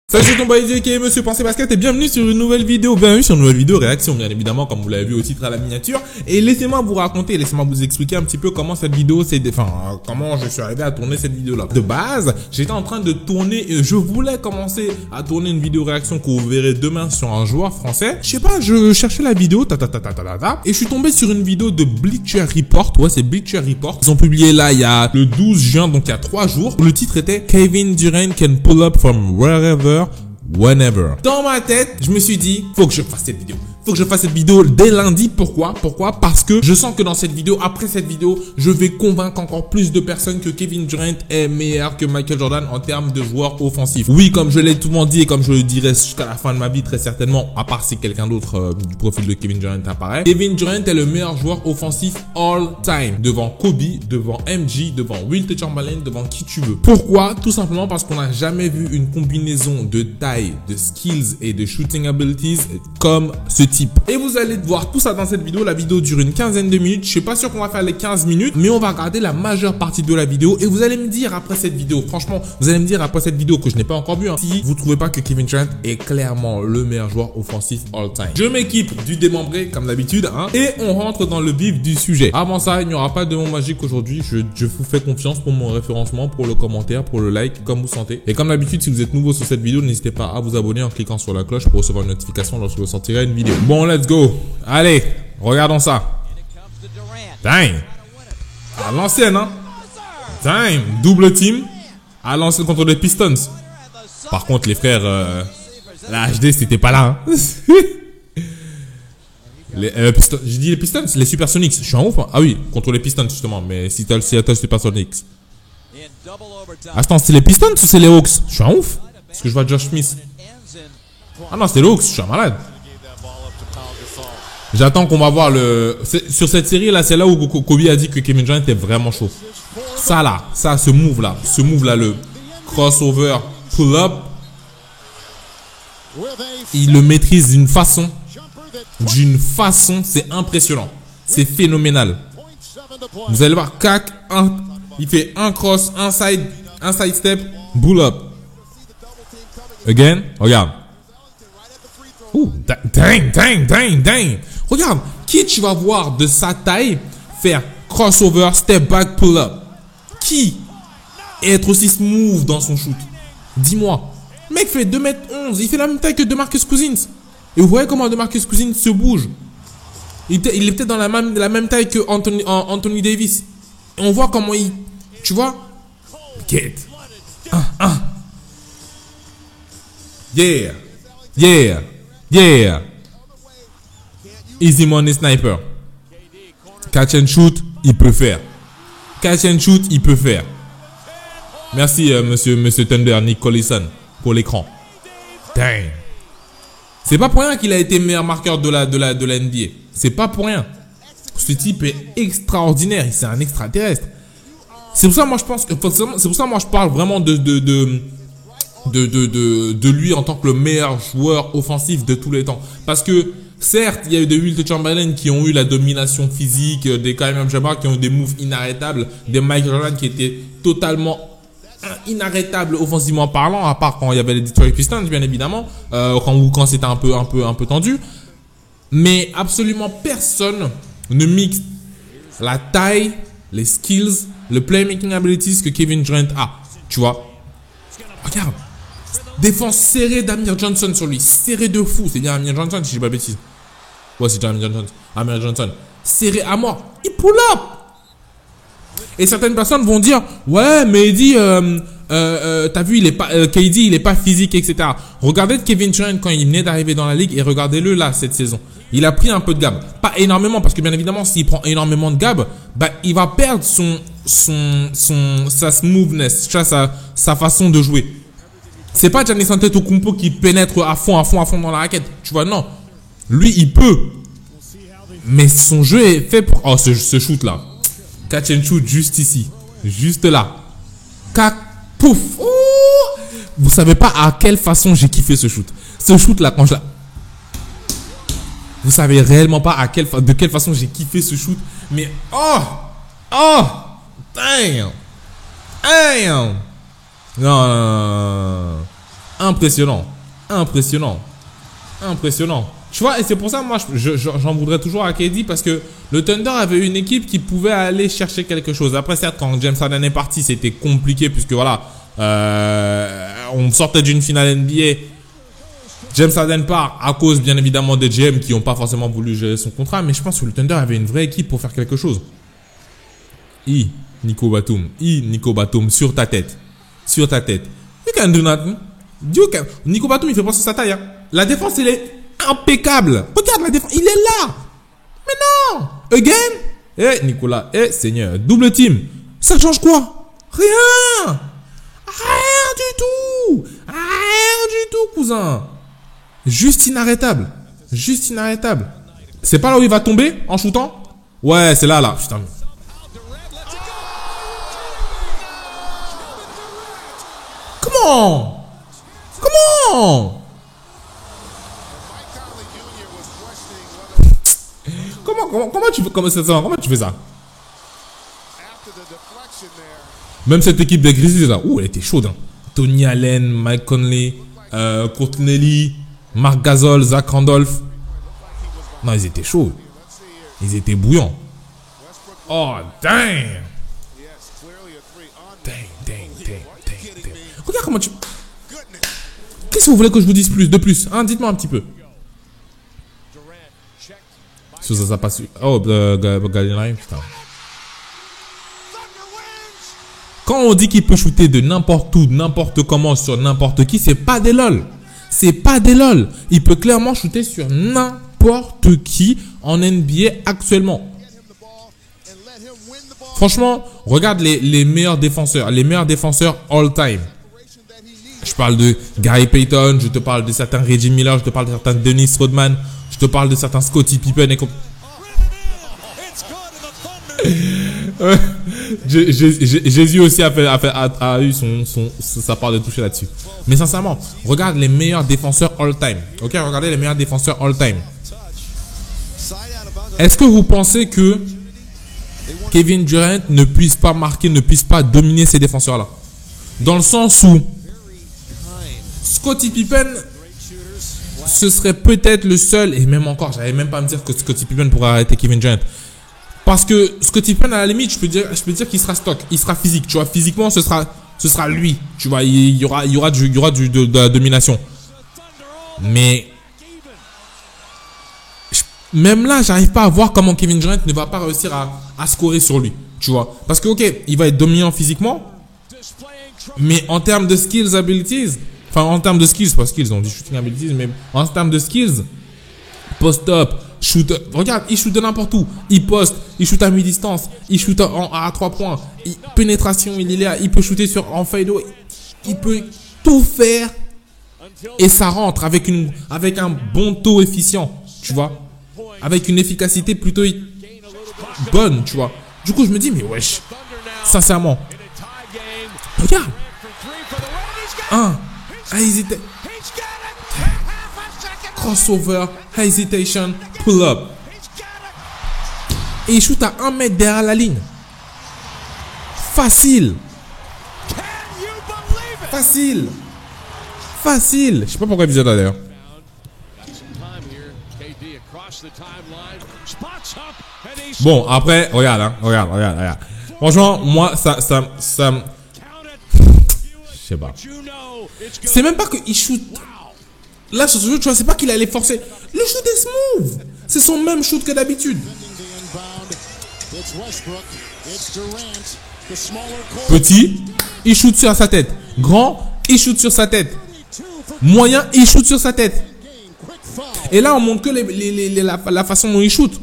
Salut, c'est ton boy JK, Monsieur Pensée Basket, et bienvenue sur une nouvelle vidéo. Bienvenue sur une nouvelle vidéo réaction, bien évidemment, comme vous l'avez vu au titre à la miniature. Et laissez-moi vous raconter, laissez-moi vous expliquer un petit peu comment cette vidéo s'est, comment je suis arrivé à tourner cette vidéo-là. De base, j'étais en train de tourner, je voulais commencer à tourner une vidéo réaction que vous verrez demain sur un joueur français. Je sais pas, je cherchais la vidéo, et je suis tombé sur une vidéo de Bleacher Report. Ouais, c'est Bleacher Report. Ils ont publié là, il y a le 12 juin, donc il y a 3 jours. Le titre était Kevin Durant can pull up from wherever, whenever. Dans ma tête, je me suis dit, faut que je fasse cette vidéo. Faut que je fasse cette vidéo dès lundi. Pourquoi? Parce que je sens que dans cette vidéo, après cette vidéo, je vais convaincre encore plus de personnes que Kevin Durant est meilleur que Michael Jordan en termes de joueur offensif. Oui, comme je l'ai tout le monde dit et comme je le dirai jusqu'à la fin de ma vie très certainement, à part si quelqu'un d'autre du profil de Kevin Durant apparaît. Kevin Durant est le meilleur joueur offensif all time. Devant Kobe, devant MJ, devant Wilt Chamberlain, devant qui tu veux. Pourquoi? Tout simplement parce qu'on n'a jamais vu une combinaison de taille, de skills et de shooting abilities comme ce type. Et vous allez voir tout ça dans cette vidéo. La vidéo dure une quinzaine de minutes. Je suis pas sûr qu'on va faire les 15 minutes, mais on va regarder la majeure partie de la vidéo. Et vous allez me dire après cette vidéo, franchement, vous allez me dire après cette vidéo que je n'ai pas encore vu, si vous trouvez pas que Kevin Durant est clairement le meilleur joueur offensif all time. Je m'équipe du démembré comme d'habitude, et on rentre dans le vif du sujet. Avant ça, il n'y aura pas de mot magique aujourd'hui. Je vous fais confiance pour mon référencement, pour le commentaire, pour le like, comme vous sentez. Et comme d'habitude, si vous êtes nouveau sur cette vidéo, n'hésitez pas à vous abonner en cliquant sur la cloche pour recevoir une notification lorsque vous sortirez une vidéo. Bon, let's go. Allez, regardons ça. Dang. À l'ancienne, hein. Dang. Double team. À l'ancienne contre les Pistons. Par contre, les frères, la HD, c'était pas là, hein. Pistons, j'ai dit les Pistons, les Supersonics. Je suis un ouf, hein. Ah oui, contre les Pistons, justement. Mais Seattle Supersonics. Attends, c'est les Pistons ou c'est les Hawks? Je suis un ouf. Parce que je vois Josh Smith. Ah non, c'est les Hawks. Je suis un malade. J'attends qu'on va voir le... Sur cette série là, c'est là où Kobe a dit que Kevin Durant était vraiment chaud. Ça là, ce move là, le crossover pull-up, il le maîtrise d'une façon, c'est impressionnant. C'est phénoménal. Vous allez voir, il fait un cross, un side step, pull-up. Again, regarde. Ouh, dang. Regarde, qui tu vas voir de sa taille faire crossover, step back, pull-up? Qui? Et être aussi smooth dans son shoot? Dis-moi. Le mec fait 2m11, il fait la même taille que DeMarcus Cousins. Et vous voyez comment DeMarcus Cousins se bouge? Il est peut-être dans la même taille que Anthony Davis. Et on voit comment il... Tu vois? Get. Yeah. Easy money sniper. Catch and shoot, il peut faire. Merci, monsieur Thunder, Nick Collison, pour l'écran. Dang. C'est pas pour rien qu'il a été meilleur marqueur de la NBA. C'est pas pour rien. Ce type est extraordinaire. C'est un extraterrestre. C'est pour ça, moi, je pense que, c'est pour ça, moi, je parle vraiment de lui en tant que le meilleur joueur offensif de tous les temps. Parce que, certes, il y a eu des Wilt Chamberlain qui ont eu la domination physique, des Kareem Abdul-Jabbar qui ont eu des moves inarrêtables, des Michael Jordan qui étaient totalement inarrêtables offensivement parlant, à part quand il y avait les Detroit Pistons, bien évidemment, quand c'était un peu tendu. Mais absolument personne ne mixe la taille, les skills, le playmaking abilities que Kevin Durant a. Tu vois? Regarde. Défense serrée d'Amir Johnson sur lui. Serré de fou. C'est bien Amir Johnson si je dis pas de bêtises. Ouais, c'est bien Amir Johnson. Serré à mort. Il pull up. Et certaines personnes vont dire, ouais, mais il dit, t'as vu, KD, il est pas physique, etc. Regardez Kevin Durant quand il venait d'arriver dans la ligue et regardez-le là, cette saison. Il a pris un peu de gab. Pas énormément, parce que bien évidemment, s'il prend énormément de gab, bah, il va perdre sa smoothness, sa façon de jouer. C'est pas Giannis Antetokounmpo qui pénètre à fond dans la raquette. Tu vois, non. Lui, il peut. Mais son jeu est fait pour... Oh, ce shoot là. Catch and shoot juste ici. Juste là. Pouf. Oh, vous savez pas à quelle façon j'ai kiffé ce shoot. Ce shoot là, quand je la... Vous savez réellement pas de quelle façon j'ai kiffé ce shoot. Mais... Oh. Damn. Non. Impressionnant. Impressionnant. Impressionnant. Tu vois, et c'est pour ça, moi, j'en voudrais toujours à KD parce que le Thunder avait une équipe qui pouvait aller chercher quelque chose. Après, certes, quand James Harden est parti, c'était compliqué puisque voilà, on sortait d'une finale NBA. James Harden part à cause, bien évidemment, des GM qui n'ont pas forcément voulu gérer son contrat. Mais je pense que le Thunder avait une vraie équipe pour faire quelque chose. Nico Batum, sur ta tête. Sur ta tête. You can do nothing. Nico Batum, il fait penser à sa taille. Hein. La défense, elle est impeccable. Regarde la défense, il est là. Mais non. Again. Nicolas, Seigneur. Double team. Ça change quoi? Rien. Rien du tout. Rien du tout, cousin. Juste inarrêtable. Juste inarrêtable. C'est pas là où il va tomber en shootant? Ouais, c'est là. Putain. Comment? Comment tu fais ça? Même cette équipe des Grizzlies là, elle était chaude. Hein. Tony Allen, Mike Conley, Courtney Lee, Marc Gasol, Zach Randolph. Non, ils étaient chauds. Ils étaient bouillants. Oh, damn. Regarde comment tu... Qu'est-ce que vous voulez que je vous dise de plus hein? Dites-moi un petit peu. Ça passe... Oh, Gallinari, putain. Quand on dit qu'il peut shooter de n'importe où, n'importe comment, sur n'importe qui, c'est pas des lol. C'est pas des lol. Il peut clairement shooter sur n'importe qui en NBA actuellement. Franchement, regarde les meilleurs défenseurs. Les meilleurs défenseurs all-time. Je parle de Gary Payton, je te parle de certains Reggie Miller, je te parle de certains Dennis Rodman, je te parle de certains Scottie Pippen et Jésus aussi a eu sa part de toucher là-dessus. Mais sincèrement, regarde les meilleurs défenseurs all-time. Ok, regardez les meilleurs défenseurs all-time. Est-ce que vous pensez que Kevin Durant ne puisse pas marquer, ne puisse pas dominer ces défenseurs-là? Dans le sens où Scottie Pippen, ce serait peut-être le seul, et même encore, j'allais même pas me dire que Scottie Pippen pourrait arrêter Kevin Durant. Parce que Scottie Pippen, à la limite, je peux dire qu'il sera stock, il sera physique, tu vois, physiquement, ce sera lui, tu vois, il y aura de la domination. Mais, même là, j'arrive pas à voir comment Kevin Durant ne va pas réussir à scorer sur lui, tu vois. Parce que, ok, il va être dominant physiquement, mais en termes de skills, abilities, enfin, en termes de skills, pas skills, on dit shooting abilities, mais en termes de skills, post-up, shoot, regarde, il shoot de n'importe où, il poste, il shoot à mi-distance, il shoot à 3 points, pénétration, il est là, il peut shooter en fadeaway, il peut tout faire et ça rentre avec un bon taux efficient, tu vois, avec une efficacité plutôt bonne, tu vois. Du coup, je me dis, mais wesh, sincèrement, regarde, hesitation, crossover, hesitation, pull-up. Et il shoot à 1 mètre derrière la ligne. Facile. Facile. Facile. Je sais pas pourquoi il faisait ça d'ailleurs. Bon, après, regarde. Franchement, moi, ça je sais pas. C'est même pas qu'il shoot. Là, sur ce jeu, tu vois, c'est pas qu'il allait forcer. Le shoot est smooth. C'est son même shoot que d'habitude. Petit, il shoot sur sa tête. Grand, il shoot sur sa tête. Moyen, il shoot sur sa tête. Et là, on montre que la façon dont il shoot.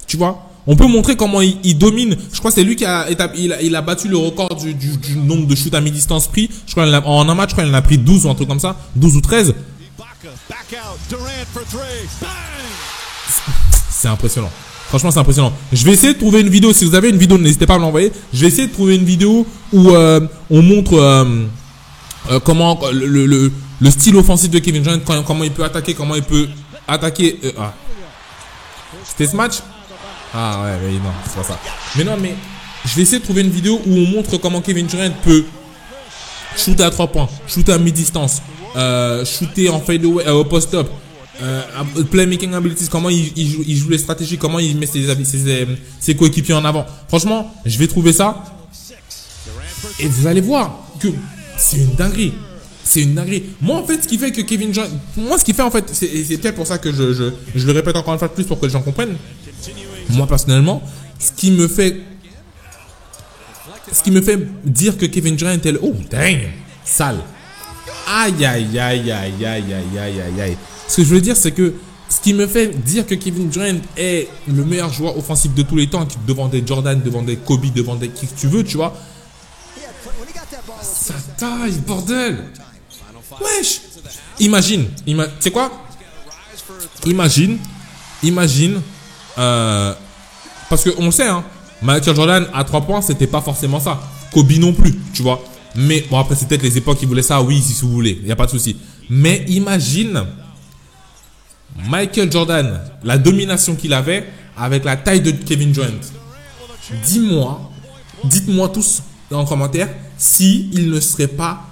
Tu vois? On peut montrer comment il domine. Je crois que c'est lui qui il a battu le record du nombre de shoots à mi-distance pris. Je crois en un match, je crois qu'il en a pris 12 ou un truc comme ça. 12 ou 13. C'est impressionnant. Franchement, c'est impressionnant. Je vais essayer de trouver une vidéo. Si vous avez une vidéo, n'hésitez pas à me l'envoyer. Je vais essayer de trouver une vidéo où on montre comment le style offensif de Kevin Durant, comment il peut attaquer, C'était ce match? Ah ouais, mais non, c'est pas ça. Mais non, mais je vais essayer de trouver une vidéo où on montre comment Kevin Durant peut shooter à 3 points, shooter à mi-distance, shooter en fadeaway, au post-up, playmaking abilities, comment il joue les stratégies, comment il met ses coéquipiers en avant. Franchement, je vais trouver ça et vous allez voir que c'est une dinguerie. C'est une dinguerie. Moi, en fait, ce qui fait que Kevin Durant... Moi, ce qui fait, en fait, c'est peut-être pour ça que je le répète encore une fois de plus pour que les gens comprennent. Moi, personnellement, ce qui me fait dire que Kevin Durant est le... Oh, dang, sale. Aïe, aïe, aïe, aïe, aïe, aïe, aïe, aïe, aïe. Ce que je veux dire, c'est que ce qui me fait dire que Kevin Durant est le meilleur joueur offensif de tous les temps, devant des Jordan, devant des Kobe, devant des qui que tu veux, tu vois. Sa taille, bordel. Wesh. Imagine, tu sais quoi? Imagine, parce qu'on le sait, hein, Michael Jordan à 3 points, c'était pas forcément ça. Kobe non plus, tu vois. Mais bon, après, c'est peut-être les époques qui voulaient ça, oui, si vous voulez, il n'y a pas de souci. Mais imagine Michael Jordan, la domination qu'il avait avec la taille de Kevin Durant. Dites-moi tous en commentaire si il ne serait pas...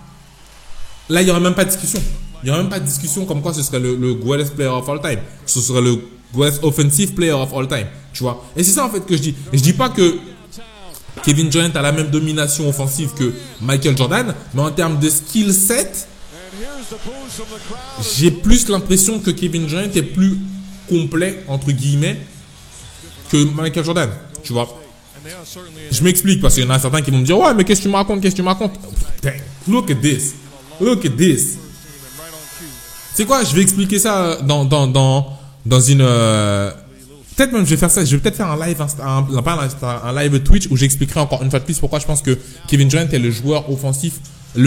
Là, il n'y aurait même pas de discussion. Il n'y aurait même pas de discussion comme quoi ce serait le greatest player of all time. Ce serait le greatest offensive player of all time. Tu vois. Et c'est ça en fait que je dis. Et je dis pas que Kevin Durant a la même domination offensive que Michael Jordan, mais en termes de skill set, j'ai plus l'impression que Kevin Durant est plus complet, entre guillemets, que Michael Jordan. Tu vois. Je m'explique parce qu'il y en a certains qui vont me dire ouais mais qu'est-ce que tu me racontes, Dang, look at this. C'est quoi? Je vais expliquer ça dans une peut-être même je vais peut-être faire un live un live Twitch où j'expliquerai encore une fois de plus pourquoi je pense que Kevin Durant est le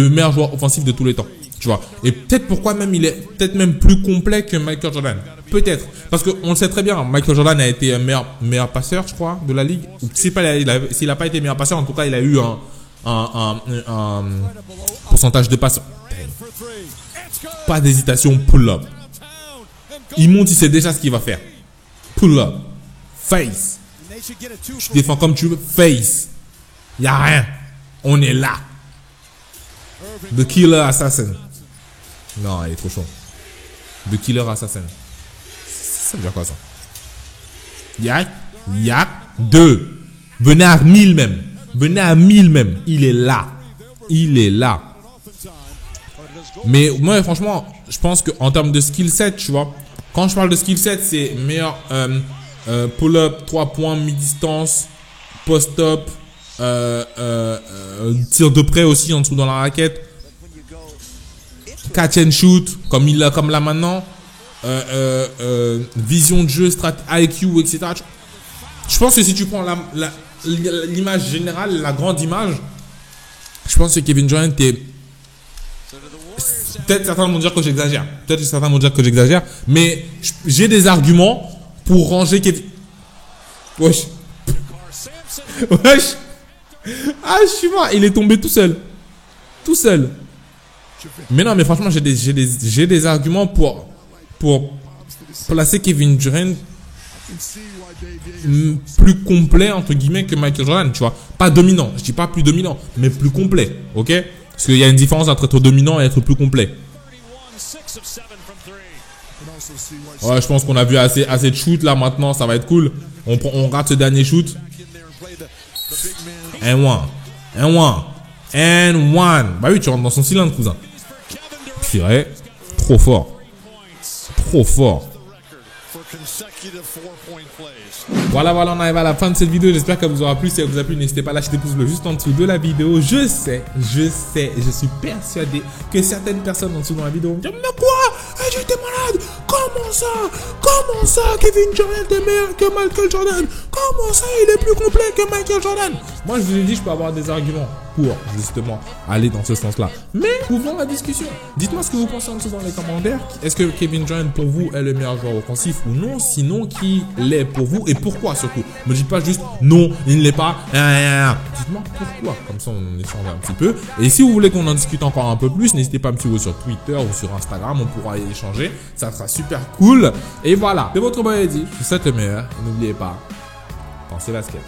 meilleur joueur offensif de tous les temps. Tu vois. Et peut-être pourquoi même il est peut-être même plus complet que Michael Jordan. Peut-être. Parce qu'on le sait très bien, Michael Jordan a été meilleur passeur, je crois, de la ligue. Ou s'il n'a pas été meilleur passeur, en tout cas, il a eu un pourcentage de passes. Pas d'hésitation, pull up. Il monte, il sait déjà ce qu'il va faire. Pull up. Face. Tu défends comme tu veux. Face. Y a rien. On est là. The Killer Assassin. Non, il est trop chaud. The Killer Assassin. Ça veut dire quoi ça? Yak 2. Venez à 1000 même. Il est là. Mais moi, franchement, je pense qu'en termes de skill set, tu vois, quand je parle de skill set, c'est meilleur pull-up, 3 points, mi-distance, post-up, tir de près aussi en dessous dans la raquette, catch and shoot, comme là maintenant, vision de jeu, IQ, etc. Je pense que si tu prends l'image générale, la grande image, je pense que Kevin Durant est... Peut-être certains vont dire que j'exagère. Mais j'ai des arguments pour ranger Kevin... Wesh. Ah, je suis mort. Il est tombé tout seul. Mais non, mais franchement, j'ai des arguments pour placer Kevin Durant plus complet, entre guillemets, que Michael Jordan, tu vois. Pas dominant. Je dis pas plus dominant, mais plus complet. Ok? Parce qu'il y a une différence entre être dominant et être plus complet. Ouais, je pense qu'on a vu assez de shoot là maintenant, ça va être cool. On rate ce dernier shoot. And one. Bah oui, tu rentres dans son cylindre, cousin. Purée, trop fort. Voilà, on arrive à la fin de cette vidéo. J'espère qu'elle vous aura plu. Si elle vous a plu, n'hésitez pas à lâcher des pouces bleus juste en dessous de la vidéo. Je sais, je suis persuadé que certaines personnes en dessous dans la vidéo vont me dire mais quoi? J'étais malade. Comment ça Kevin Durant est meilleur que Michael Jordan? Comment ça il est plus complet que Michael Jordan? Moi je vous ai dit, je peux avoir des arguments pour justement aller dans ce sens là, mais ouvrons la discussion. Dites-moi ce que vous pensez en dessous dans les commentaires. Est-ce que Kevin Durant pour vous est le meilleur joueur offensif ou non? Sinon, qui l'est pour vous et pourquoi surtout? Me dites pas juste non, il ne l'est pas. Dites-moi pourquoi, comme ça on échange un petit peu. Et si vous voulez qu'on en discute encore un peu plus, n'hésitez pas à me suivre sur Twitter ou sur Instagram, on pourra y échanger, ça sera super cool. Et voilà, c'est votre boy Eddie, je vous souhaite le meilleur et n'oubliez pas, pensez basket.